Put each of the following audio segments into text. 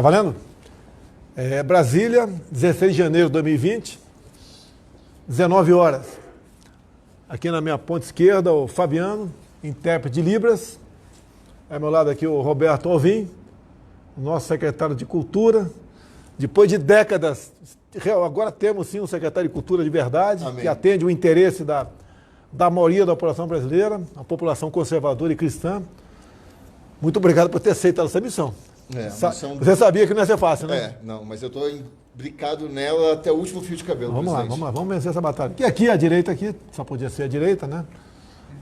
valendo? Brasília, 16 de janeiro de 2020, 19 horas. Aqui na minha ponta esquerda, o Fabiano, intérprete de Libras. Ao meu lado aqui o Roberto Alvim, nosso secretário de Cultura. Depois de décadas, agora temos sim um secretário de Cultura de verdade, Amém. Que atende o interesse da maioria da população brasileira, a população conservadora e cristã. Muito obrigado por ter aceitado essa missão. Você sabia que não ia ser fácil, né? Não, mas eu estou imbricado nela até o último fio de cabelo, Vamos presidente. lá, vamos vencer essa batalha. Que aqui, à direita, aqui, só podia ser a direita, né?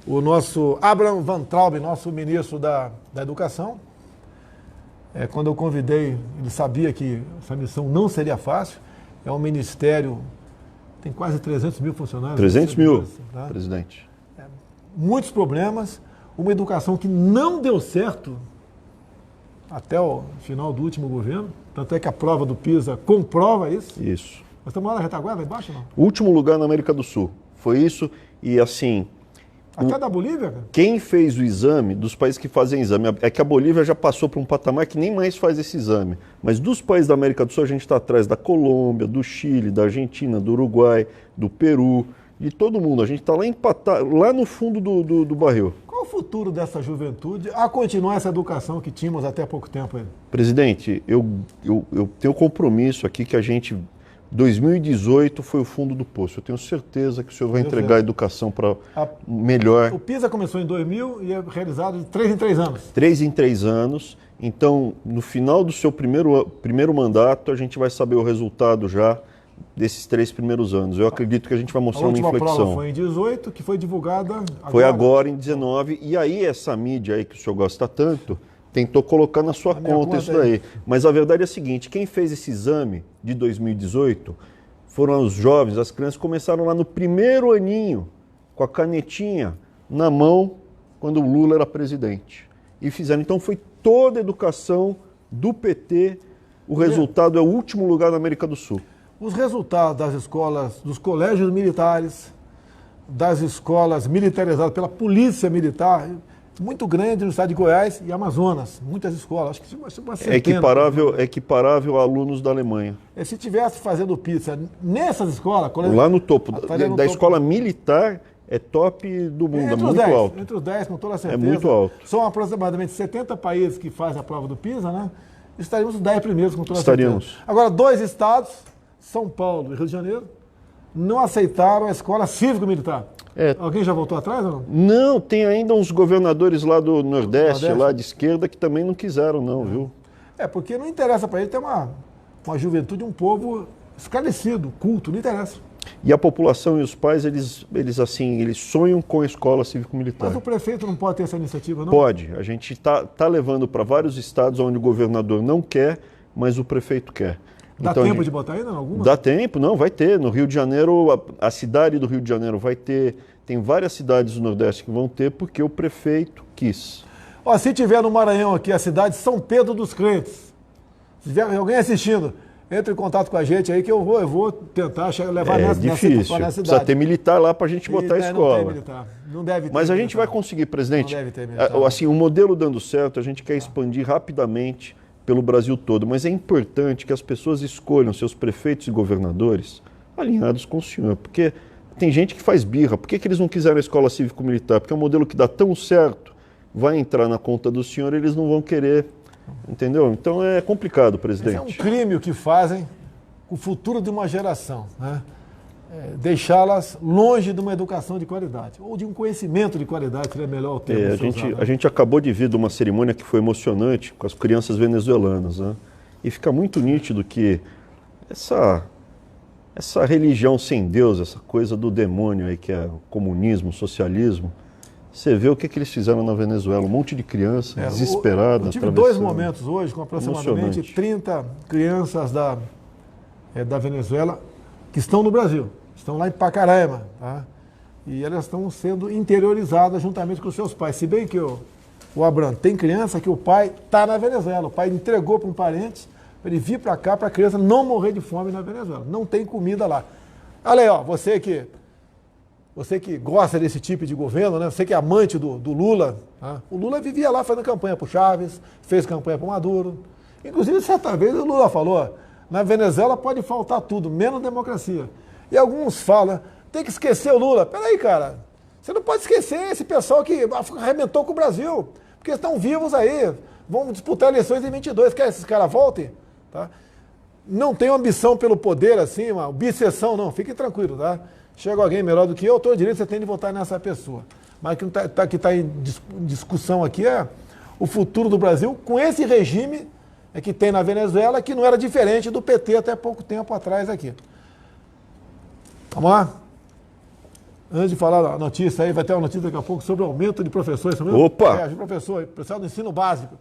O nosso Abraham Van Traub, nosso ministro da Educação. Quando eu convidei, ele sabia que essa missão não seria fácil. É um ministério, tem quase 300 mil funcionários. 300 mil, tá? Presidente. Muitos problemas, uma educação que não deu certo até o final do último governo, tanto é que a prova do PISA comprova isso. Isso. Nós estamos lá na retaguarda, lá embaixo, não? Último lugar na América do Sul. Foi isso e assim... Até da Bolívia, cara? Quem fez o exame, dos países que fazem exame, é que a Bolívia já passou para um patamar que nem mais faz esse exame. Mas dos países da América do Sul, a gente está atrás da Colômbia, do Chile, da Argentina, do Uruguai, do Peru, de todo mundo. A gente está lá empatado, lá no fundo do barril. Qual o futuro dessa juventude a continuar essa educação que tínhamos até há pouco tempo aí? Presidente, eu tenho compromisso aqui que a gente... 2018 foi o fundo do poço. Eu tenho certeza que o senhor vai entregar a educação para melhor. O PISA começou em 2000 e é realizado de 3 em 3 anos. 3 em 3 anos. Então, no final do seu primeiro mandato, a gente vai saber o resultado já desses 3 primeiros anos. Eu acredito que a gente vai mostrar uma inflexão. A última prova foi em 18, que foi divulgada agora. Foi agora em 19. E aí essa mídia aí que o senhor gosta tanto... tentou colocar na sua conta isso daí. Mas a verdade é a seguinte, quem fez esse exame de 2018 foram os jovens, as crianças que começaram lá no primeiro aninho, com a canetinha na mão, quando o Lula era presidente. E fizeram. Então foi toda a educação do PT, o resultado é o último lugar na América do Sul. Os resultados das escolas, dos colégios militares, das escolas militarizadas pela polícia militar... muito grande no estado de Goiás e Amazonas, muitas escolas, acho que uma centena. Equiparável a alunos da Alemanha. Se tivesse fazendo pizza nessas escolas... Lá no topo, da escola militar, é top do mundo, é muito alto. Entre os 10, com toda certeza. É muito alto. São aproximadamente 70 países que fazem a prova do PISA, né? Estaríamos nos 10 primeiros, com toda certeza. Agora, 2 estados, São Paulo e Rio de Janeiro, não aceitaram a escola cívico-militar. Alguém já voltou atrás ou não? Não, tem ainda uns governadores lá do Nordeste, lá de esquerda, que também não quiseram não, viu? Porque não interessa para ele ter uma juventude, um povo esclarecido, culto, não interessa. E a população e os pais, eles sonham com a escola cívico-militar. Mas o prefeito não pode ter essa iniciativa, não? Pode, a gente tá levando para vários estados onde o governador não quer, mas o prefeito quer. Dá tempo de botar ainda alguma? Dá tempo, não, vai ter. No Rio de Janeiro, a cidade do Rio de Janeiro vai ter. Tem várias cidades do Nordeste que vão ter porque o prefeito quis. Se tiver no Maranhão aqui, a cidade de São Pedro dos Crentes, se tiver alguém assistindo, entre em contato com a gente aí que eu vou tentar levar nessa cidade. Precisa ter militar lá para a gente botar a escola. Não tem militar. Não deve ter. Mas a gente vai conseguir, presidente. Não deve ter militar. Assim, o modelo dando certo, a gente quer expandir rapidamente pelo Brasil todo, mas é importante que as pessoas escolham seus prefeitos e governadores alinhados com o senhor, porque tem gente que faz birra. Por que eles não quiseram a escola cívico-militar? Porque é um modelo que dá tão certo, vai entrar na conta do senhor e eles não vão querer, entendeu? Então é complicado, presidente. Esse é um crime o que fazem com o futuro de uma geração, né? Deixá-las longe de uma educação de qualidade, ou de um conhecimento de qualidade, seria melhor o termo. A gente acabou de vir de uma cerimônia que foi emocionante com as crianças venezuelanas, né? E fica muito nítido que essa religião sem Deus, essa coisa do demônio aí que é o comunismo, o socialismo, você vê o que eles fizeram na Venezuela, um monte de criança desesperada. Eu tive 2 momentos hoje com aproximadamente 30 crianças da Venezuela que estão no Brasil. Estão lá em Pacaraima, tá? E elas estão sendo interiorizadas juntamente com os seus pais. Se bem que o Abraham tem criança que o pai está na Venezuela. O pai entregou para um parente para ele vir para cá para a criança não morrer de fome na Venezuela. Não tem comida lá. Olha aí, você que gosta desse tipo de governo, né? Você que é amante do Lula. Tá? O Lula vivia lá fazendo campanha para o Chaves, fez campanha para o Maduro. Inclusive, certa vez o Lula falou, na Venezuela pode faltar tudo, menos democracia. E alguns falam, tem que esquecer o Lula. Peraí, cara, você não pode esquecer esse pessoal que arrebentou com o Brasil, porque estão vivos aí, vão disputar eleições em 22, quer que esses caras voltem? Tá? Não tenho ambição pelo poder assim, uma obsessão não, fique tranquilo, tá? Chega alguém melhor do que eu, todo direito você tem de votar nessa pessoa. Mas o que está em discussão aqui é o futuro do Brasil com esse regime que tem na Venezuela, que não era diferente do PT até pouco tempo atrás aqui. Vamos lá? Antes de falar da notícia aí, vai ter uma notícia daqui a pouco sobre o aumento de professores. Opa! De professor, pessoal do ensino básico.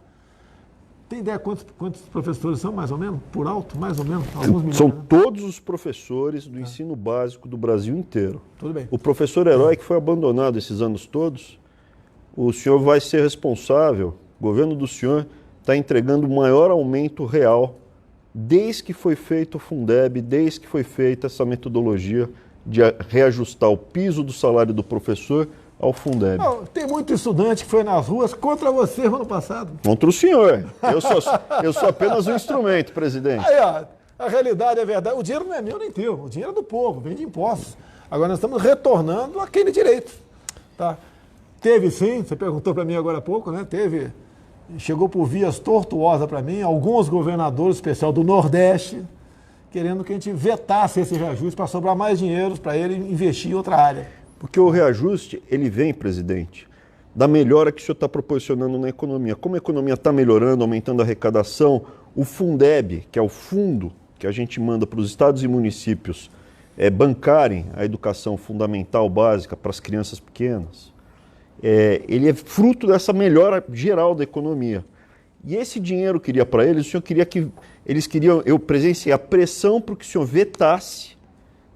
Tem ideia quantos professores são, mais ou menos? Por alto, mais ou menos? Alguns milhões, são né? todos os professores do ensino básico do Brasil inteiro. Tudo bem. O professor herói que foi abandonado esses anos todos, o senhor vai ser responsável, o governo do senhor está entregando o maior aumento real desde que foi feito o Fundeb, desde que foi feita essa metodologia de reajustar o piso do salário do professor ao Fundeb. Não, tem muito estudante que foi nas ruas contra você no ano passado. Contra o senhor. Eu sou apenas um instrumento, presidente. Aí, ó, a realidade é verdade. O dinheiro não é meu nem teu, o dinheiro é do povo, vem de impostos. Agora nós estamos retornando aquele direito. Tá? Teve sim, você perguntou para mim agora há pouco, né? Chegou por vias tortuosas para mim, alguns governadores, especial do Nordeste, querendo que a gente vetasse esse reajuste para sobrar mais dinheiro para ele investir em outra área. Porque o reajuste, ele vem, presidente, da melhora que o senhor está proporcionando na economia. Como a economia está melhorando, aumentando a arrecadação, o Fundeb, que é o fundo que a gente manda para os estados e municípios bancarem a educação fundamental básica para as crianças pequenas, ele é fruto dessa melhora geral da economia. E esse dinheiro que iria para eles, o senhor queria que eles queriam, eu presenciei a pressão para que o senhor vetasse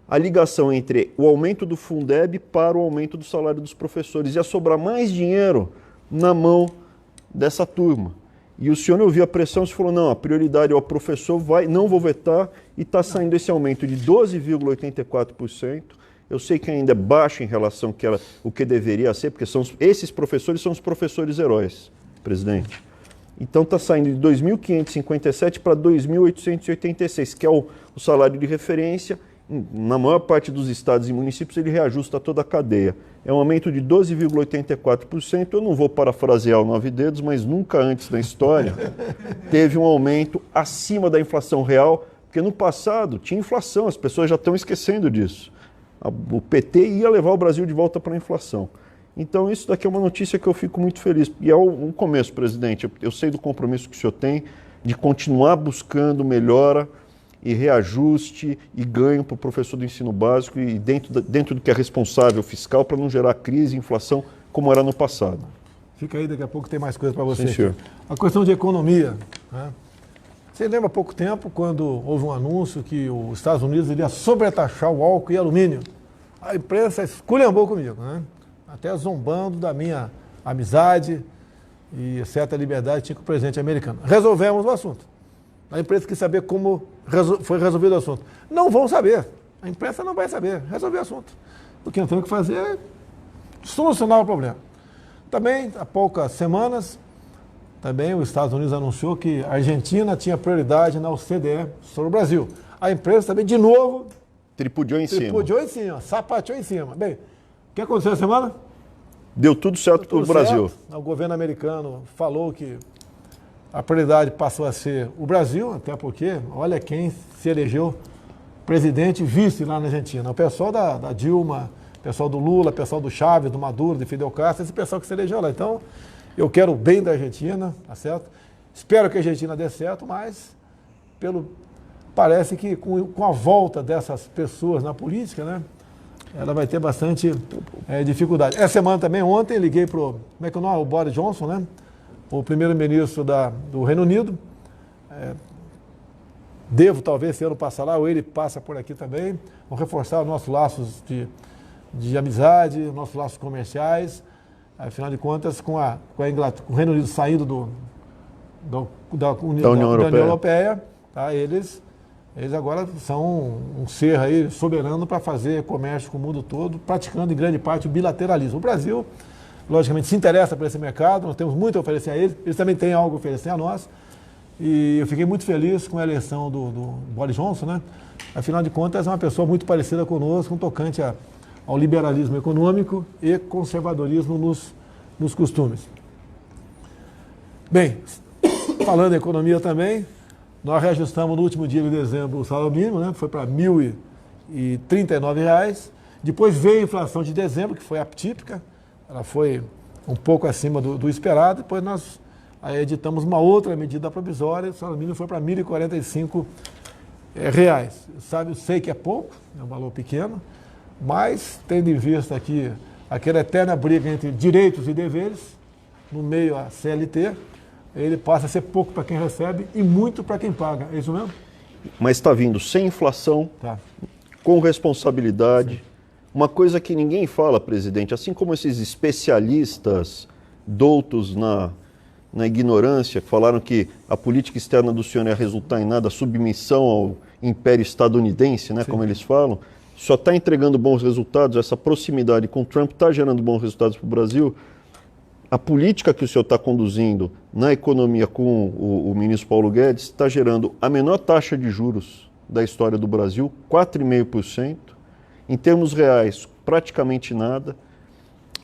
a ligação entre o aumento do Fundeb para o aumento do salário dos professores. Ia sobrar mais dinheiro na mão dessa turma. E o senhor ouviu a pressão e falou, não, a prioridade é o professor, não vou vetar, e está saindo esse aumento de 12,84%. Eu sei que ainda é baixo em relação ao que deveria ser, porque esses professores são os professores heróis, presidente. Então está saindo de 2.557 para 2.886, que é o salário de referência. Na maior parte dos estados e municípios ele reajusta toda a cadeia. É um aumento de 12,84%. Eu não vou parafrasear o 9 dedos, mas nunca antes na história teve um aumento acima da inflação real, porque no passado tinha inflação, as pessoas já estão esquecendo disso. O PT ia levar o Brasil de volta para a inflação. Então isso daqui é uma notícia que eu fico muito feliz. E é um começo, presidente. Eu sei do compromisso que o senhor tem de continuar buscando melhora e reajuste e ganho para o professor do ensino básico e dentro do que é responsável fiscal para não gerar crise e inflação como era no passado. Fica aí, daqui a pouco tem mais coisa para você. Sim, senhor. A questão de economia. Né? Você lembra há pouco tempo quando houve um anúncio que os Estados Unidos iria sobretaxar o álcool e alumínio? A imprensa esculhambou comigo, né? Até zombando da minha amizade e certa liberdade que tinha com o presidente americano. Resolvemos o assunto. A imprensa quis saber como foi resolvido o assunto. Não vão saber. A imprensa não vai saber. Resolver o assunto. O que nós temos que fazer é solucionar o problema. Também, há poucas semanas, também os Estados Unidos anunciou que a Argentina tinha prioridade na OCDE sobre o Brasil. A imprensa também, de novo, tripudiou em cima, sapateou em cima. Bem, o que aconteceu essa semana? Deu tudo certo para o Brasil. O governo americano falou que a prioridade passou a ser o Brasil, até porque, olha quem se elegeu presidente e vice lá na Argentina. O pessoal da Dilma, o pessoal do Lula, o pessoal do Chávez, do Maduro, de Fidel Castro, esse pessoal que se elegeu lá. Então, eu quero o bem da Argentina, tá certo? Espero que a Argentina dê certo, mas parece que com a volta dessas pessoas na política, né, ela vai ter bastante dificuldade. Essa semana também, ontem, liguei para o Boris Johnson, né? O primeiro-ministro do Reino Unido. Devo, talvez, esse ano passar lá, ou ele passa por aqui também. Vamos reforçar os nossos laços de amizade, os nossos laços comerciais. Afinal de contas, com o Reino Unido saindo da União Europeia, tá? Eles agora são um ser aí soberano para fazer comércio com o mundo todo, praticando em grande parte o bilateralismo. O Brasil, logicamente, se interessa por esse mercado, nós temos muito a oferecer a eles também têm algo a oferecer a nós, E eu fiquei muito feliz com a eleição do Boris Johnson, né? Afinal de contas, é uma pessoa muito parecida conosco, um tocante ao liberalismo econômico e conservadorismo nos costumes. Bem, falando em economia também, nós reajustamos no último dia de dezembro o salário mínimo, né? Foi para R$ 1.039. Depois veio a inflação de dezembro, que foi atípica, ela foi um pouco acima do esperado. Depois nós editamos uma outra medida provisória, o salário mínimo foi para R$ 1.045. Sabe, eu sei que é pouco, é um valor pequeno, mas tendo em vista aqui aquela eterna briga entre direitos e deveres, no meio a CLT, ele passa a ser pouco para quem recebe e muito para quem paga. É isso mesmo? Mas está vindo sem inflação, Tá. com responsabilidade. Sim. Uma coisa que ninguém fala, presidente, assim como esses especialistas doutos na ignorância, que falaram que a política externa do senhor ia resultar em nada, submissão ao império estadunidense, né, como eles falam, só está entregando bons resultados, essa proximidade com Trump está gerando bons resultados para o Brasil. A política que o senhor está conduzindo na economia com o ministro Paulo Guedes está gerando a menor taxa de juros da história do Brasil, 4,5%. Em termos reais, praticamente nada.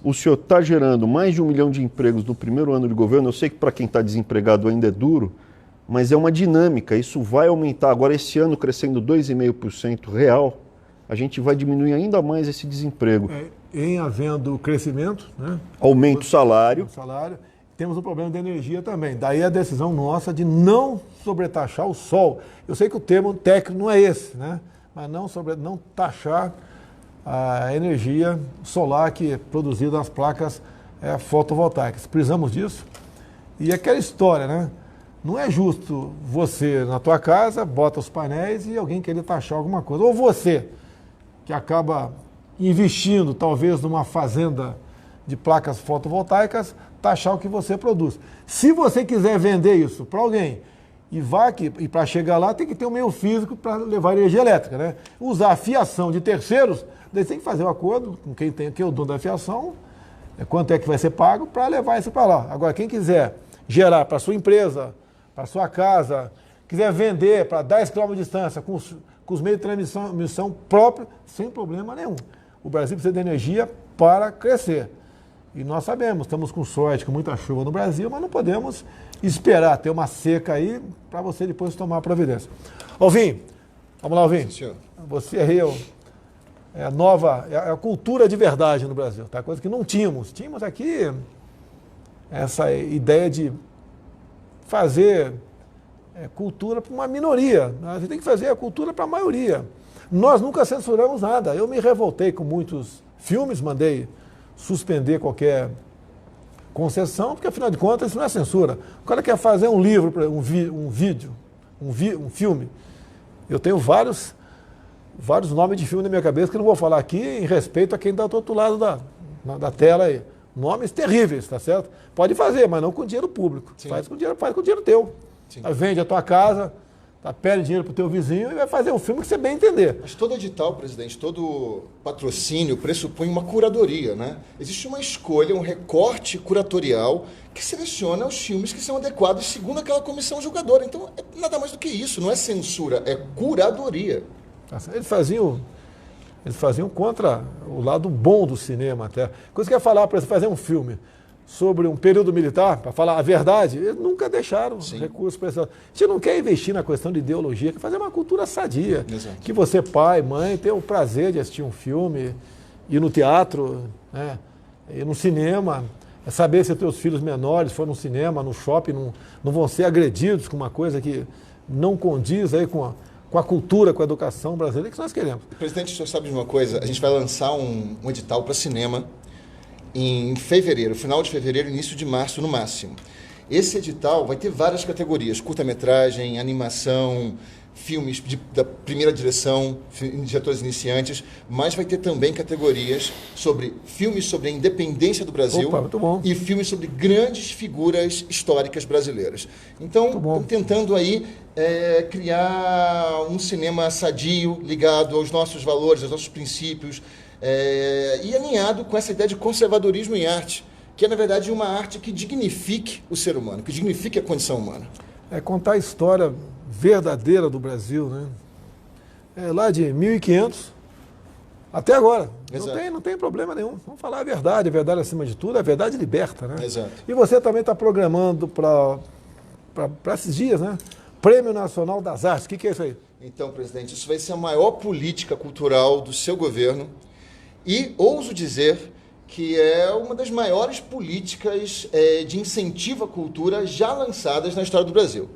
O senhor está gerando mais de 1 milhão de empregos no primeiro ano de governo. Eu sei que para quem está desempregado ainda é duro, mas é uma dinâmica. Isso vai aumentar. Agora, esse ano, crescendo 2,5% real, a gente vai diminuir ainda mais esse desemprego. Em havendo crescimento, né? Aumenta o salário. Temos um problema de energia também. Daí a decisão nossa de não sobretaxar o sol. Eu sei que o termo técnico não é esse, né? Mas não taxar a energia solar que é produzida nas placas fotovoltaicas. Precisamos disso. E aquela história, né? Não é justo você, na tua casa, bota os painéis e alguém querer taxar alguma coisa. Ou você, que acaba investindo, talvez, numa fazenda de placas fotovoltaicas, taxar o que você produz. Se você quiser vender isso para alguém e para chegar lá tem que ter um meio físico para levar energia elétrica, né? Usar a fiação de terceiros, daí tem que fazer um acordo com quem é o dono da fiação, quanto é que vai ser pago para levar isso para lá. Agora, quem quiser gerar para sua empresa, para sua casa, quiser vender para 10 km de distância com os meios de transmissão próprios, sem problema nenhum. O Brasil precisa de energia para crescer. E nós sabemos, estamos com sorte, com muita chuva no Brasil, mas não podemos esperar ter uma seca aí para você depois tomar a providência. Alvim, vamos lá, Alvim. Sim, senhor. Você aí é a nova, é a cultura de verdade no Brasil, tá? Coisa que não tínhamos. Tínhamos aqui essa ideia de fazer cultura para uma minoria. A gente tem que fazer a cultura para a maioria. Nós nunca censuramos nada. Eu me revoltei com muitos filmes, mandei suspender qualquer concessão, porque afinal de contas isso não é censura. O cara quer fazer um livro, um filme. Eu tenho vários nomes de filme na minha cabeça que eu não vou falar aqui em respeito a quem está do outro lado da tela aí. Nomes terríveis, tá certo? Pode fazer, mas não com dinheiro público. Faz com dinheiro teu. Vende a tua casa, pede dinheiro para o teu vizinho e vai fazer um filme que você bem entender. Mas todo edital, presidente, todo patrocínio pressupõe uma curadoria, né? Existe uma escolha, um recorte curatorial que seleciona os filmes que são adequados segundo aquela comissão julgadora. Então, é nada mais do que isso, não é censura, é curadoria. Eles faziam contra o lado bom do cinema até. Quando você quer falar para você fazer um filme sobre um período militar, para falar a verdade, eles nunca deixaram recursos para isso. A gente não quer investir na questão de ideologia, quer fazer uma cultura sadia. Exato. Que você, pai, mãe, tenha o prazer de assistir um filme, ir no teatro, né, ir no cinema, saber se os teus filhos menores foram no cinema, no shopping, não vão ser agredidos com uma coisa que não condiz aí com a cultura, com a educação brasileira, que nós queremos. Presidente, o senhor sabe de uma coisa? A gente vai lançar um edital para cinema em fevereiro, final de fevereiro, início de março no máximo. Esse edital vai ter várias categorias, curta-metragem, animação, filmes da primeira direção, diretores iniciantes, mas vai ter também categorias sobre filmes sobre a independência do Brasil. Opa, muito bom. E filmes sobre grandes figuras históricas brasileiras. Então, estamos tentando aí criar um cinema sadio, ligado aos nossos valores, aos nossos princípios, e alinhado com essa ideia de conservadorismo em arte, que é, na verdade, uma arte que dignifique o ser humano, que dignifique a condição humana. é contar a história verdadeira do Brasil, né? Lá de 1500 até agora. Não tem problema nenhum. Vamos falar a verdade acima de tudo, a verdade liberta, né? Exato. E você também está programando para esses dias, né? Prêmio Nacional das Artes. O que é isso aí? Então, presidente, isso vai ser a maior política cultural do seu governo e ouso dizer que é uma das maiores políticas de incentivo à cultura já lançadas na história do Brasil.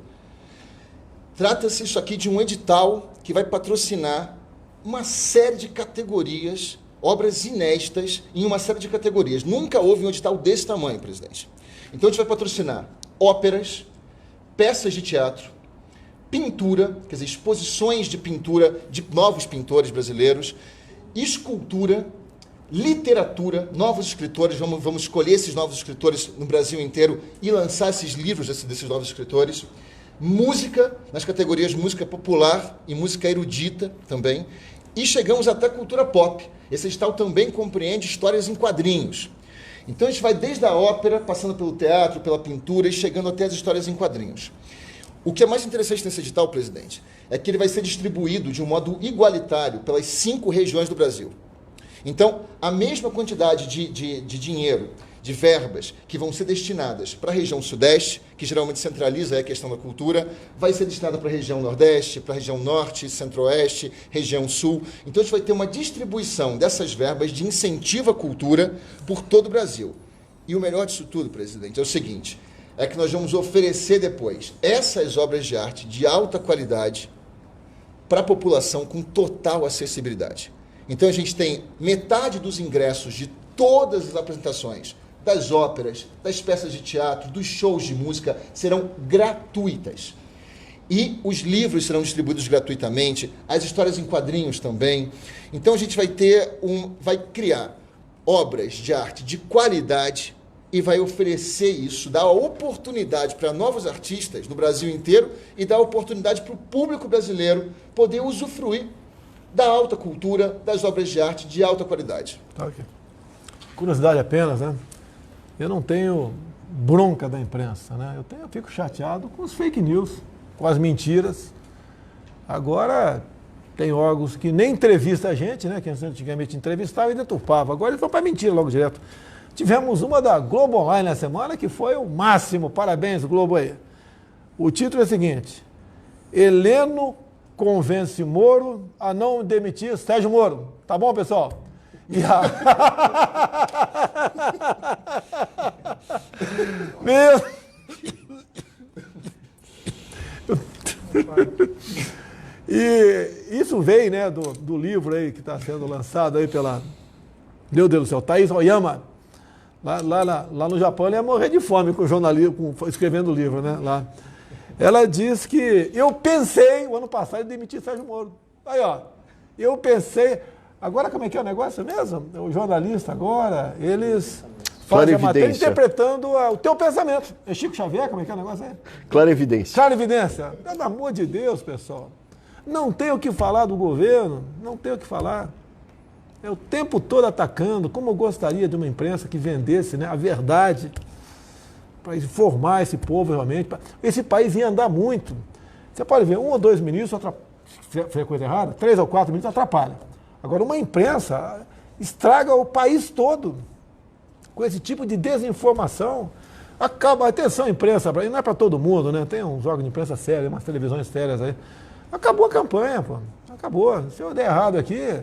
Trata-se isso aqui de um edital que vai patrocinar uma série de categorias, obras inéditas em uma série de categorias. Nunca houve um edital desse tamanho, presidente. Então a gente vai patrocinar óperas, peças de teatro, pintura, quer dizer, exposições de pintura de novos pintores brasileiros, escultura, literatura, novos escritores, vamos escolher esses novos escritores no Brasil inteiro e lançar esses livros desses novos escritores, música, nas categorias música popular e música erudita também, e chegamos até cultura pop. Esse edital também compreende histórias em quadrinhos. Então a gente vai desde a ópera, passando pelo teatro, pela pintura e chegando até as histórias em quadrinhos. O que é mais interessante nesse edital, presidente, é que ele vai ser distribuído de um modo igualitário pelas 5 regiões do Brasil. Então, a mesma quantidade de dinheiro, de verbas que vão ser destinadas para a região Sudeste, que geralmente centraliza a questão da cultura, vai ser destinada para a região Nordeste, para a região Norte, Centro-Oeste, região Sul. Então, a gente vai ter uma distribuição dessas verbas de incentivo à cultura por todo o Brasil. E o melhor disso tudo, presidente, é o seguinte, é que nós vamos oferecer depois essas obras de arte de alta qualidade para a população com total acessibilidade. Então a gente tem metade dos ingressos de todas as apresentações, das óperas, das peças de teatro, dos shows de música, serão gratuitas. E os livros serão distribuídos gratuitamente, as histórias em quadrinhos também. Então a gente vai criar obras de arte de qualidade e vai oferecer isso, dar a oportunidade para novos artistas do Brasil inteiro e dar a oportunidade para o público brasileiro poder usufruir da alta cultura, das obras de arte de alta qualidade. Tá aqui. Curiosidade apenas, né? Eu não tenho bronca da imprensa, né? Eu fico chateado com os fake news, com as mentiras. Agora, tem órgãos que nem entrevistam a gente, né? Que antigamente entrevistava e deturpava. Agora eles vão para mentira logo direto. Tivemos uma da Globo Online na semana que foi o máximo. Parabéns, Globo aí. O título é o seguinte: Heleno convence Moro a não demitir Sérgio Moro. Tá bom, pessoal? E Meu... E isso veio, né, do livro aí que está sendo lançado aí pela... Meu Deus do céu, Thaís Oyama. Lá no Japão ele ia morrer de fome com o jornalismo, escrevendo o livro, né? Lá. Ela diz que eu pensei, o ano passado, em demitir Sérgio Moro. Aí, ó, eu pensei... Agora, como é que é o negócio mesmo? O jornalista agora, eles fazem a matéria interpretando o teu pensamento. É Chico Xavier, como é que é o negócio aí? Clarividência. Clarividência. Pelo amor de Deus, pessoal. Não tem o que falar do governo, não tem o que falar. É o tempo todo atacando. Como eu gostaria de uma imprensa que vendesse, né, a verdade para informar esse povo realmente. Esse país ia andar muito. Você pode ver, 1 ou 2 ministros, se é coisa errada, 3 ou 4 ministros atrapalham. Agora, uma imprensa estraga o país todo com esse tipo de desinformação. Acaba, atenção, imprensa, não é para todo mundo, né? Tem uns órgãos de imprensa sérios, umas televisões sérias aí. Acabou a campanha, pô. Acabou. Se eu der errado aqui,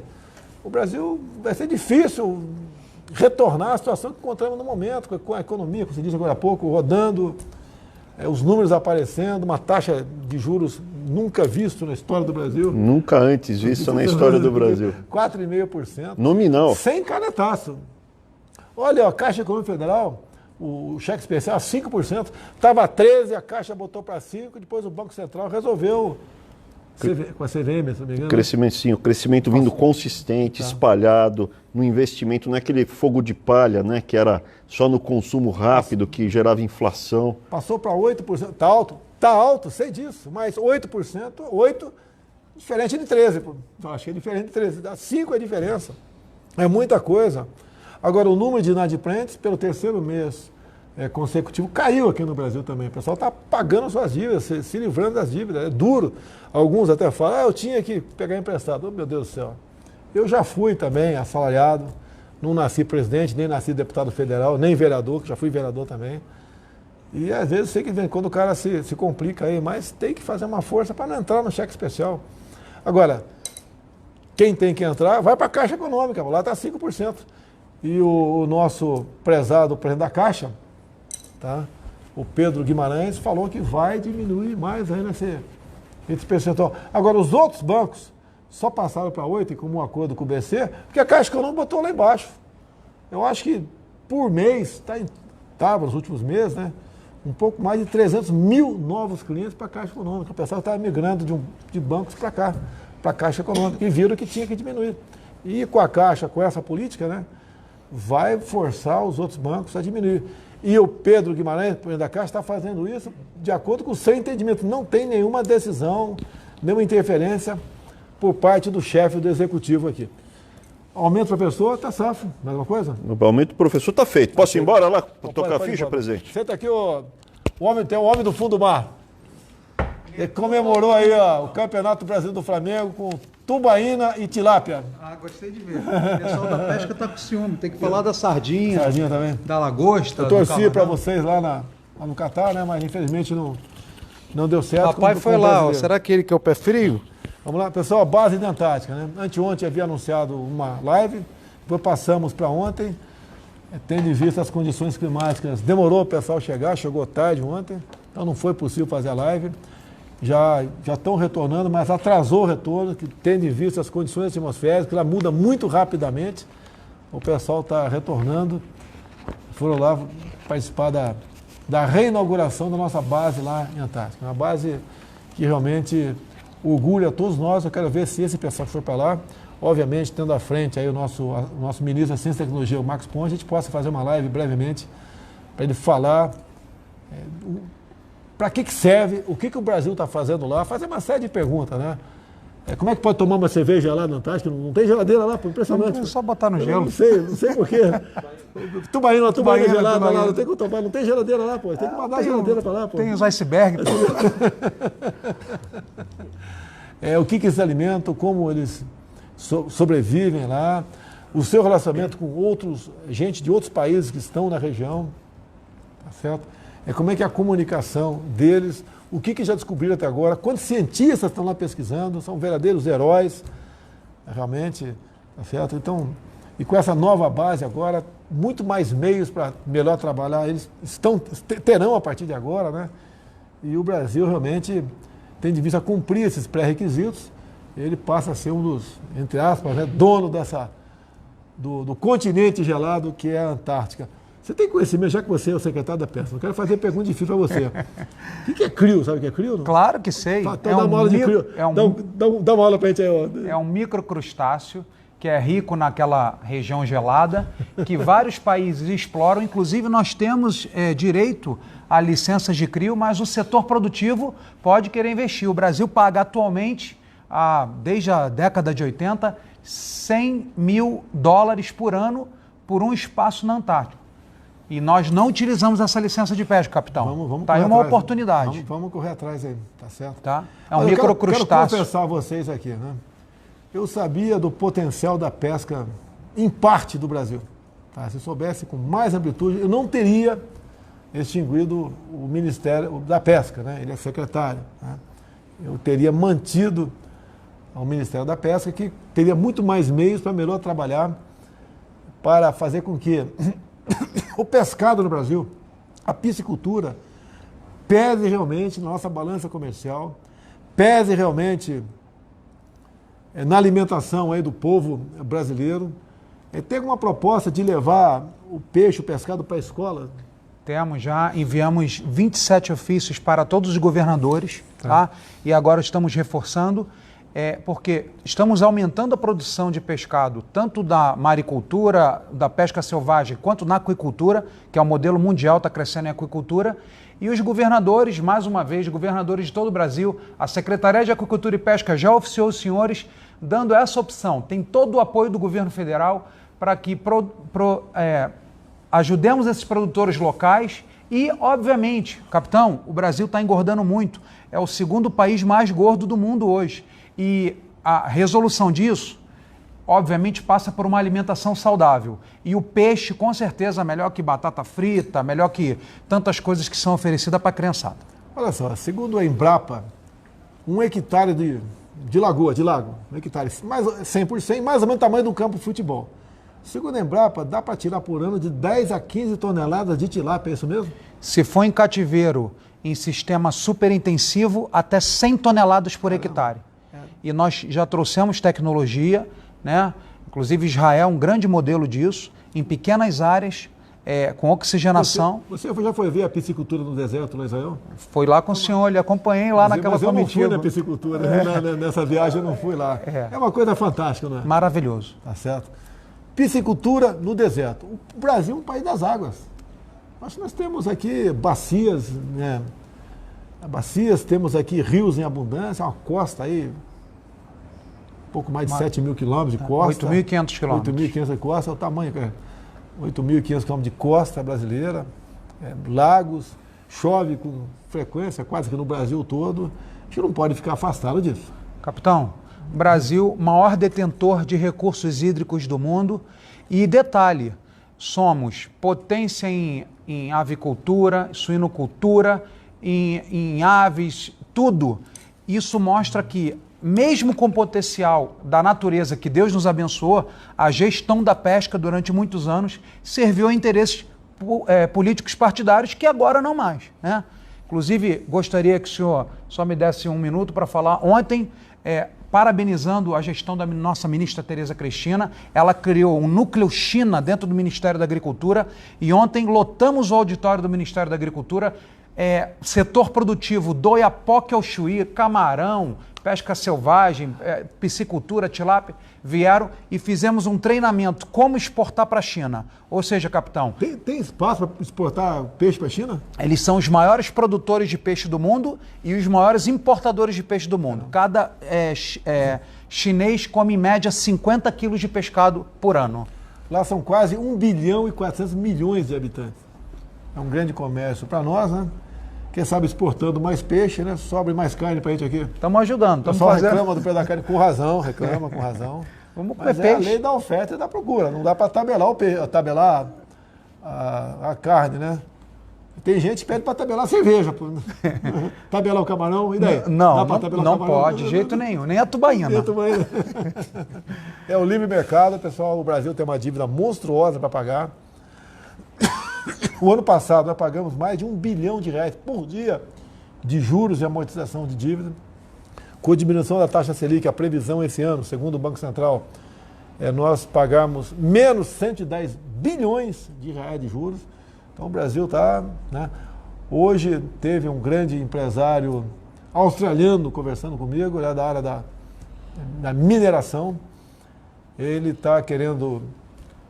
o Brasil vai ser difícil retornar à situação que encontramos no momento, com a economia, como se disse agora há pouco, rodando, os números aparecendo, uma taxa de juros nunca visto na história do Brasil. Nunca antes visto na história do Brasil. 4,5%. Nominal. Sem canetaço. Olha, a Caixa Econômica Federal, o cheque especial, 5%. Estava 13%, a Caixa botou para 5%, depois o Banco Central resolveu, com a CVM, se não me engano. Crescimento, sim, o crescimento vindo consistente, espalhado, no investimento, não é aquele fogo de palha, né, que era só no consumo rápido, que gerava inflação. Passou para 8%, está alto, sei disso, mas 8%, 8%, diferente de 13%. Eu acho que é diferente de 13%, 5% é a diferença. É muita coisa. Agora, o número de inadimplentes, pelo terceiro mês consecutivo caiu aqui no Brasil também. O pessoal está pagando suas dívidas, se livrando das dívidas. É duro. Alguns até falam, eu tinha que pegar emprestado. Oh, meu Deus do céu. Eu já fui também assalariado, não nasci presidente, nem nasci deputado federal, nem vereador, que já fui vereador também. E às vezes sei que vem quando o cara se complica aí, mas tem que fazer uma força para não entrar no cheque especial. Agora, quem tem que entrar, vai para a Caixa Econômica, lá está 5%. E o nosso prezado presidente da Caixa, tá? O Pedro Guimarães, falou que vai diminuir mais aí esse percentual. Agora, os outros bancos só passaram para 8%, como um acordo com o BC, porque a Caixa Econômica botou lá embaixo. Eu acho que por mês, estava nos últimos meses, né? Um pouco mais de 300 mil novos clientes para a Caixa Econômica. O pessoal estava migrando de bancos para cá, para a Caixa Econômica, e viram que tinha que diminuir. E com a Caixa, com essa política, né, vai forçar os outros bancos a diminuir. E o Pedro Guimarães, presidente da Caixa, está fazendo isso de acordo com o seu entendimento. Não tem nenhuma decisão, nenhuma interferência por parte do chefe do executivo aqui. Aumento para a pessoa, está safo. Mais uma coisa? O aumento do professor está feito. Posso ir embora lá, tocar a ficha, presidente? Senta aqui, tem o homem do fundo do mar. Ele comemorou aí o Campeonato Brasileiro do Flamengo com tubaína e tilápia. Ah, gostei de ver. O pessoal da pesca tá com ciúme. Tem que falar da sardinha. Sardinha também. Da lagosta. Eu torci para vocês lá no Catar, né? Mas infelizmente não deu certo. O papai foi lá, ó. Será que ele quer o pé frio? Vamos lá, pessoal, base da Antártica, né? Anteontem havia anunciado uma live, depois passamos para ontem, tendo em vista as condições climáticas. Demorou o pessoal chegar, chegou tarde ontem, então não foi possível fazer a live. Já estão retornando, mas atrasou o retorno, que tendo em vista as condições atmosféricas, que ela muda muito rapidamente. O pessoal está retornando. Foram lá participar da reinauguração da nossa base lá em Antártica. Uma base que realmente orgulha a todos nós. Eu quero ver se esse pessoal que for para lá, obviamente, tendo à frente aí o nosso ministro da Ciência e Tecnologia, o Marcos Pontes, a gente possa fazer uma live brevemente para ele falar para que serve, o que o Brasil está fazendo lá, fazer uma série de perguntas, né? Como é que pode tomar uma cerveja lá na Antártica? Não tem geladeira lá, pô, impressionante. É só botar no gelo. Não sei por quê. Tubaína gelada lá, não tem como tomar, não tem geladeira lá, pô. Tem que mandar a geladeira para lá, pô. Tem os icebergs. O que eles alimentam, como eles sobrevivem lá, o seu relacionamento com gente de outros países que estão na região, tá certo? Como é que é a comunicação deles, o que já descobriram até agora, quantos cientistas estão lá pesquisando, são verdadeiros heróis, realmente, tá certo? Então, e com essa nova base agora, muito mais meios para melhor trabalhar, eles terão a partir de agora, né? E o Brasil realmente tem de vista cumprir esses pré-requisitos, ele passa a ser um dos, entre aspas, né, dono do continente gelado que é a Antártica. Você tem conhecimento, já que você é o secretário da pesca, eu quero fazer pergunta difícil para você. O que é CRIO? Sabe o que é CRIO? Não? Claro que sei. Então dá uma aula de CRIO. Dá uma aula para a gente aí. É um microcrustáceo que é rico naquela região gelada, que vários países exploram. Inclusive, nós temos direito a licenças de CRIO, mas o setor produtivo pode querer investir. O Brasil paga atualmente, desde a década de 80, $100 mil por ano por um espaço na Antártica. E nós não utilizamos essa licença de pesca, capitão. Vamos tá aí uma oportunidade. Vamos correr atrás aí, tá certo? Tá? É um microcrustáceo. Quero confessar a vocês aqui, né? Eu sabia do potencial da pesca em parte do Brasil. Tá? Se soubesse com mais amplitude, eu não teria extinguido o Ministério da Pesca, né? Ele é secretário. Né? Eu teria mantido o Ministério da Pesca, que teria muito mais meios para melhor trabalhar, para fazer com que o pescado no Brasil, a piscicultura, pese realmente na nossa balança comercial, pese realmente na alimentação aí do povo brasileiro. Tem uma proposta de levar o peixe, o pescado para a escola? Temos já, enviamos 27 ofícios para todos os governadores, tá? E agora estamos reforçando, porque estamos aumentando a produção de pescado, tanto da maricultura, da pesca selvagem, quanto na aquicultura, que é o modelo mundial, está crescendo em aquicultura. E os governadores, mais uma vez, governadores de todo o Brasil, a Secretaria de Aquicultura e Pesca já oficiou os senhores, dando essa opção. Tem todo o apoio do governo federal para que ajudemos esses produtores locais e, obviamente, capitão, o Brasil está engordando muito. É o segundo país mais gordo do mundo hoje. E a resolução disso, obviamente, passa por uma alimentação saudável. E o peixe, com certeza, melhor que batata frita, melhor que tantas coisas que são oferecidas para a criançada. Olha só, segundo a Embrapa, 1 hectare de lago, 1 hectare, mais 100%, mais ou menos o tamanho do campo de futebol. Segundo a Embrapa, dá para tirar por ano de 10 a 15 toneladas de tilápia, é isso mesmo? Se for em cativeiro, em sistema superintensivo, até 100 toneladas por hectare. E nós já trouxemos tecnologia, né? Inclusive Israel é um grande modelo disso, em pequenas áreas, com oxigenação. Você já foi ver a piscicultura no deserto lá em Israel? Foi lá com o senhor, lhe acompanhei lá naquela comitiva. Mas eu não fui na piscicultura, nessa viagem eu não fui lá. É uma coisa fantástica, não é? Maravilhoso. Tá certo. Piscicultura no deserto. O Brasil é um país das águas. Nós temos aqui bacias, né? Bacias, temos aqui rios em abundância, uma costa aí, pouco mais de 7 mil quilômetros de costa. 8.500 quilômetros. 8.500 de costa, é o tamanho, 8.500 quilômetros de costa brasileira, lagos, chove com frequência, quase que no Brasil todo. A gente não pode ficar afastado disso. Capitão, Brasil, maior detentor de recursos hídricos do mundo. E detalhe, somos potência em avicultura, suinocultura, em aves, tudo. Isso mostra que, mesmo com o potencial da natureza que Deus nos abençoou, a gestão da pesca durante muitos anos serviu a interesses políticos partidários que agora não mais, né? Inclusive, gostaria que o senhor só me desse um minuto para falar. Ontem, parabenizando a gestão da nossa ministra Tereza Cristina, ela criou um núcleo China dentro do Ministério da Agricultura e ontem lotamos o auditório do Ministério da Agricultura, setor produtivo do Oiapoque ao Chuí, camarão, pesca selvagem, piscicultura, tilápia, vieram e fizemos um treinamento como exportar para a China. Ou seja, capitão... Tem espaço para exportar peixe para a China? Eles são os maiores produtores de peixe do mundo e os maiores importadores de peixe do mundo. Cada chinês come em média 50 quilos de pescado por ano. Lá são quase 1 bilhão e 400 milhões de habitantes. É um grande comércio para nós, né? Quem sabe exportando mais peixe, né? Sobre mais carne pra gente aqui. Estamos ajudando. O pessoal reclama do preço da carne com razão, reclama com razão. Vamos comer peixe. É a lei da oferta e da procura. Não dá para tabelar a carne, né? Tem gente que pede para tabelar a cerveja. Tabelar o camarão, e daí? Não pode, de jeito nenhum. Nem a tubaína. É o livre mercado, pessoal. O Brasil tem uma dívida monstruosa para pagar. O ano passado nós pagamos mais de R$1 bilhão por dia de juros e amortização de dívida. Com a diminuição da taxa Selic, a previsão esse ano, segundo o Banco Central, nós pagamos menos 110 bilhões de reais de juros. Então o Brasil está... né? Hoje teve um grande empresário australiano conversando comigo, da área da mineração. Ele está querendo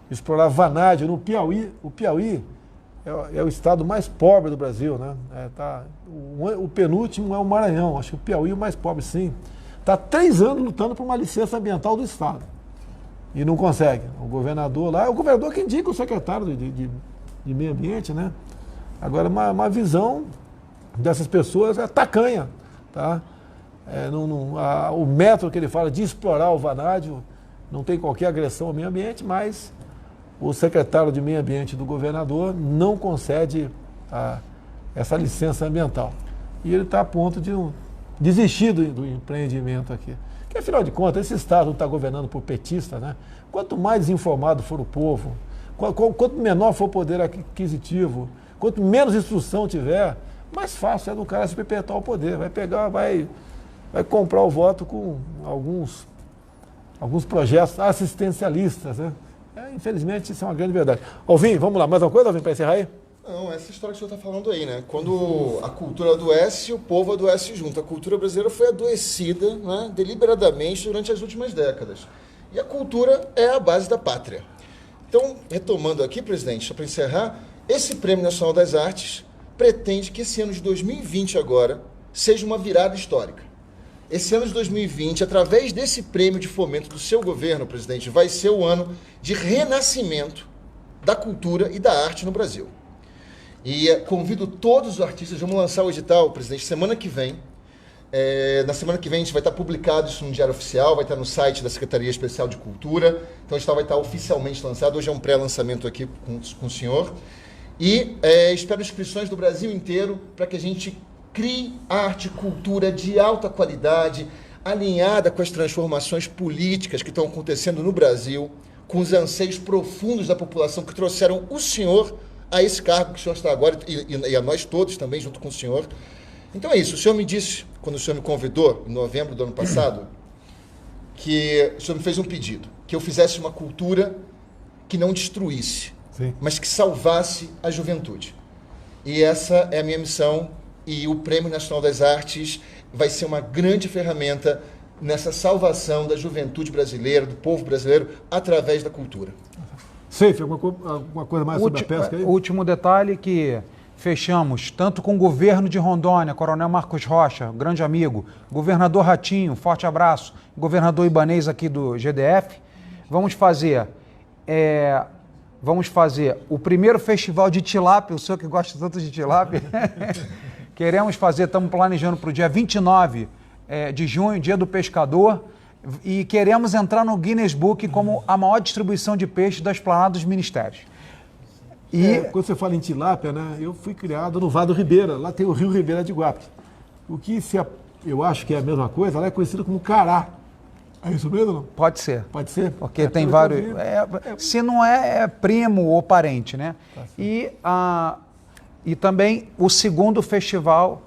explorar vanádio no Piauí. O Piauí é o estado mais pobre do Brasil, né? O penúltimo é o Maranhão, acho que o Piauí é o mais pobre, sim. Está há 3 anos lutando por uma licença ambiental do estado e não consegue. O governador lá, é o governador que indica o secretário de meio ambiente, né? Agora, uma visão dessas pessoas é tacanha, tá? O método que ele fala de explorar o vanádio não tem qualquer agressão ao meio ambiente, mas o secretário de meio ambiente do governador não concede essa licença ambiental. E ele está a ponto de desistir do empreendimento aqui. Porque, afinal de contas, esse Estado está governando por petista, né? Quanto mais desinformado for o povo, quanto menor for o poder aquisitivo, quanto menos instrução tiver, mais fácil é do cara se perpetuar o poder. Vai comprar o voto com alguns projetos assistencialistas, né? Infelizmente, isso é uma grande verdade. Alvin, vamos lá, mais uma coisa, Alvin, para encerrar aí? Não, essa história que o senhor está falando aí, né? Quando a cultura adoece, o povo adoece junto. A cultura brasileira foi adoecida, né, deliberadamente durante as últimas décadas. E a cultura é a base da pátria. Então, retomando aqui, presidente, só para encerrar, esse Prêmio Nacional das Artes pretende que esse ano de 2020 agora seja uma virada histórica. Esse ano de 2020, através desse prêmio de fomento do seu governo, presidente, vai ser o ano de renascimento da cultura e da arte no Brasil. E convido todos os artistas, vamos lançar o edital, presidente, semana que vem. Na semana que vem a gente vai estar publicado isso no Diário Oficial, vai estar no site da Secretaria Especial de Cultura, então o edital vai estar oficialmente lançado. Hoje é um pré-lançamento aqui com o senhor. E espero inscrições do Brasil inteiro para que a gente crie arte e cultura de alta qualidade, alinhada com as transformações políticas que estão acontecendo no Brasil, com os anseios profundos da população que trouxeram o senhor a esse cargo que o senhor está agora e a nós todos também, junto com o senhor. Então é isso. O senhor me disse, quando o senhor me convidou, em novembro do ano passado, que o senhor me fez um pedido, que eu fizesse uma cultura que não destruísse, sim, mas que salvasse a juventude. E essa é a minha missão, e o Prêmio Nacional das Artes vai ser uma grande ferramenta nessa salvação da juventude brasileira, do povo brasileiro, através da cultura. Seife, alguma coisa mais sobre a pesca aí? Último detalhe que fechamos, tanto com o governo de Rondônia, Coronel Marcos Rocha, grande amigo, governador Ratinho, forte abraço, governador Ibanez aqui do GDF, vamos fazer o primeiro festival de tilápia, o senhor que gosta tanto de tilápia, queremos fazer, estamos planejando para o dia 29 de junho, dia do pescador, e queremos entrar no Guinness Book como a maior distribuição de peixe da esplanada dos ministérios. Quando você fala em tilápia, né, eu fui criado no Vado Ribeira, lá tem o Rio Ribeira de Guape. O que eu acho que é a mesma coisa, lá é conhecido como cará. É isso mesmo, não? Pode ser. Pode ser? Porque tem vários... se não é primo ou parente, né? Tá, e também o segundo festival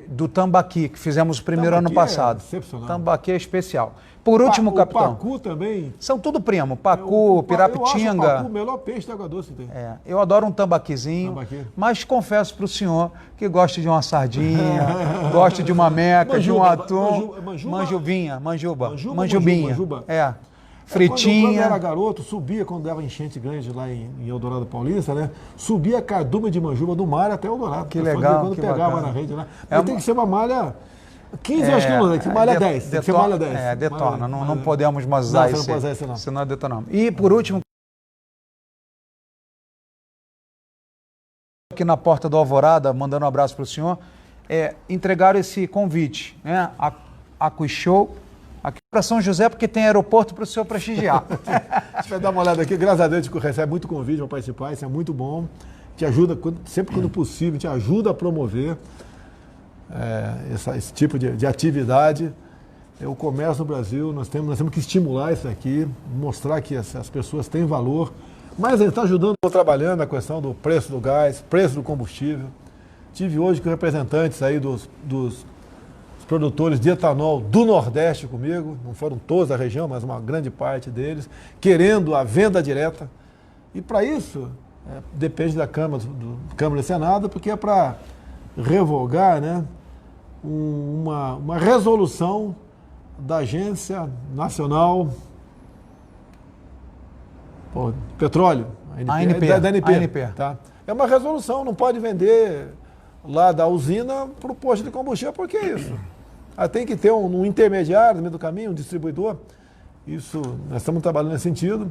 do Tambaqui, que fizemos o primeiro ano passado. Excepcional. Tambaqui é especial. Por último, capitão. O pacu também. São tudo primo. Pacu, pirapitinga. Eu acho o pacu o melhor peixe de água doce que tem. Eu adoro um tambaquizinho, mas confesso para o senhor que gosto de uma sardinha, gosto de uma meca, de um atum, manjubinha. Fritinha. Quando eu era garoto, subia, quando dava enchente grande lá em Eldorado Paulista, né? Subia a cardume de manjuba do mar até Eldorado. Que legal, quando que pegava bacana. Na rede lá. Mas tem que ser uma malha 15, acho que não, tem que ser malha 10. Tem que ser malha 10. Detona. Não podemos mais usar isso. Não pode usar isso, não. Senão detonamos. E por último, aqui na porta do Alvorada, mandando um abraço para o senhor, entregaram esse convite, né? A Show aqui para São José, porque tem aeroporto para o senhor prestigiar. A gente vai dar uma olhada aqui. Graças a Deus, a gente recebe muito convite para participar, isso é muito bom. Te ajuda, sempre quando possível, te ajuda a promover esse tipo de atividade. O comércio no Brasil, nós temos que estimular isso aqui, mostrar que as pessoas têm valor. Mas ele está ajudando, estou trabalhando na questão do preço do gás, preço do combustível. Tive hoje com representantes aí dos produtores de etanol do Nordeste comigo, não foram todos da região, mas uma grande parte deles, querendo a venda direta. E para isso, depende da Câmara e Senado, porque é para revogar, né, uma resolução da Agência Nacional de Petróleo, da ANP. Tá? É uma resolução, não pode vender lá da usina para o posto de combustível, por que isso? Tem que ter um intermediário no meio do caminho, um distribuidor. Isso, nós estamos trabalhando nesse sentido.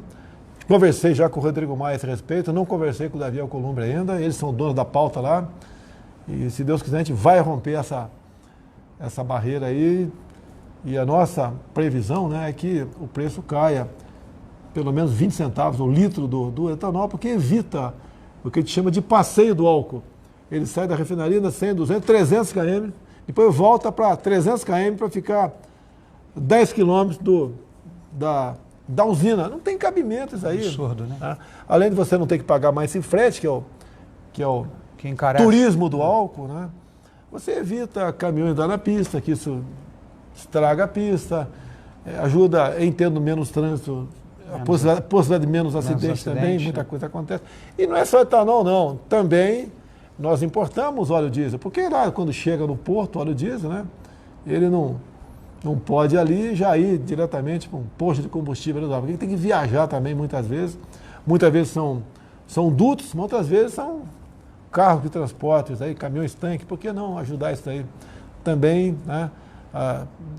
Conversei já com o Rodrigo Maia a esse respeito, não conversei com o Davi Alcolumbre ainda, eles são donos da pauta lá. E se Deus quiser, a gente vai romper essa barreira aí. E a nossa previsão, né, é que o preço caia pelo menos 20 centavos o litro do etanol, porque evita o que a gente chama de passeio do álcool. Ele sai da refinaria na 100, 200, 300 km, depois volta para 300 km para ficar 10 km da usina. Não tem cabimento isso aí. Absurdo, né? Tá? Além de você não ter que pagar mais esse frete, que é o turismo do álcool, né? Você evita caminhões andar na pista, que isso estraga a pista, ajuda em tendo menos trânsito, a possibilidade de menos acidentes também, muita coisa acontece. E não é só etanol, não. Também nós importamos óleo diesel, porque lá quando chega no porto, óleo diesel, né, ele não pode ali já ir diretamente para um posto de combustível, porque ele tem que viajar também muitas vezes. Muitas vezes são dutos, muitas vezes são carros de transporte, caminhões tanque, por que não ajudar isso aí? Também, né,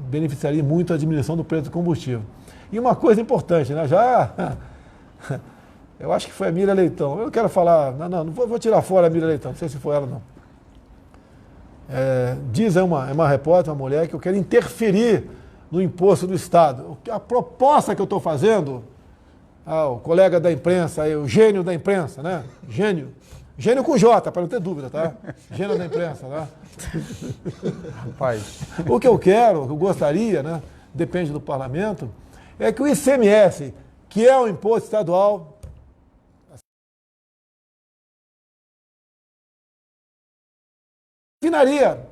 beneficiaria muito a diminuição do preço do combustível. E uma coisa importante, né, já Eu acho que foi a Miriam Leitão. Eu não quero falar, não vou tirar fora a Miriam Leitão, não sei se foi ela não. Diz uma repórter, uma mulher, que eu quero interferir no imposto do Estado. A proposta que eu estou fazendo, o colega da imprensa, o gênio da imprensa, né? Gênio com J, para não ter dúvida, tá? Gênio da imprensa, tá? Rapaz. O que eu quero, o que eu gostaria, né? Depende do parlamento, é que o ICMS, que é o imposto estadual, refinaria.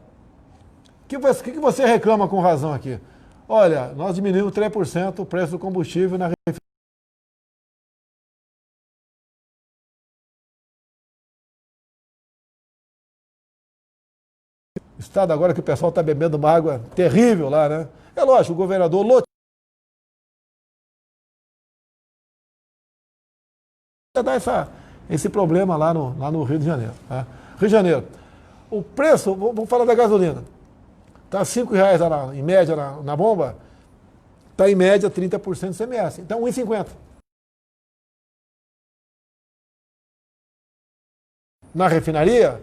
O que você reclama com razão aqui? Olha, nós diminuímos 3% o preço do combustível na refinaria. Estado agora que o pessoal está bebendo uma água terrível lá, né? É lógico, o governador loteou dar esse problema lá no Rio de Janeiro. Tá? Rio de Janeiro. O preço, vamos falar da gasolina. Está R$ 5,00 em média na bomba, está em média 30% de CMS. Então, 1,50. Na refinaria,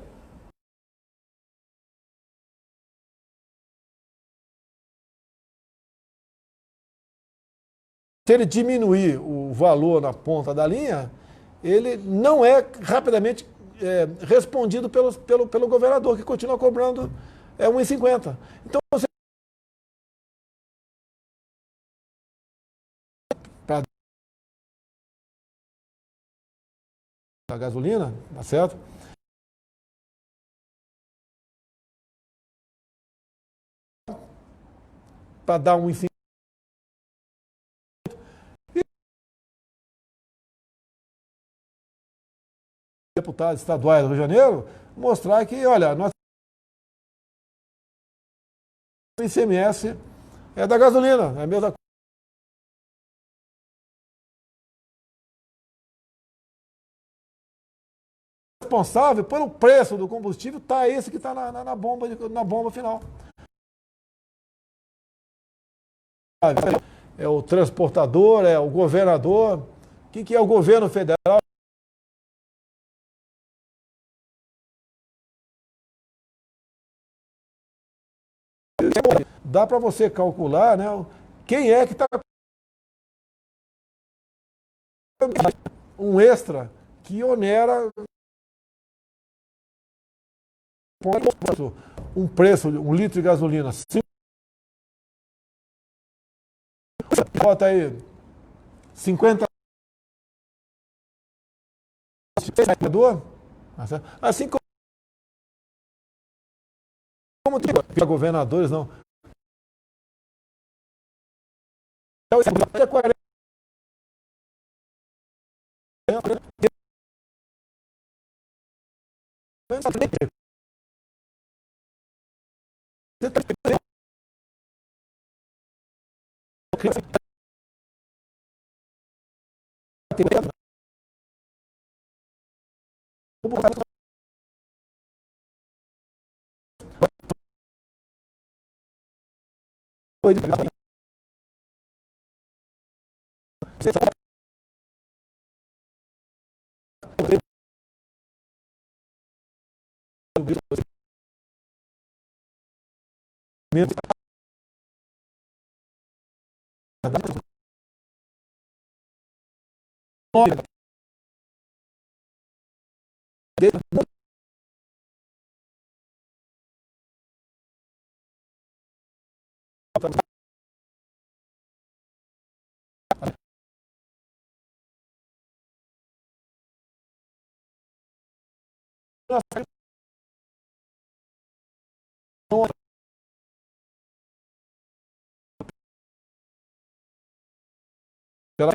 se ele diminuir o valor na ponta da linha, ele não é rapidamente respondido pelo governador, que continua cobrando 1,50. Então, você a gasolina, tá certo? Para dar 1,50. Deputados estaduais do Rio de Janeiro, mostrar que, olha, nós o ICMS é da gasolina, é a mesma coisa. Responsável pelo preço do combustível está esse que está na bomba final. É o transportador, é o governador. O que é o governo federal? Dá para você calcular, né, quem é que está um extra que onera um preço, 1 litro de gasolina. Bota aí 50. Assim como tem governadores, não. É 40. Pela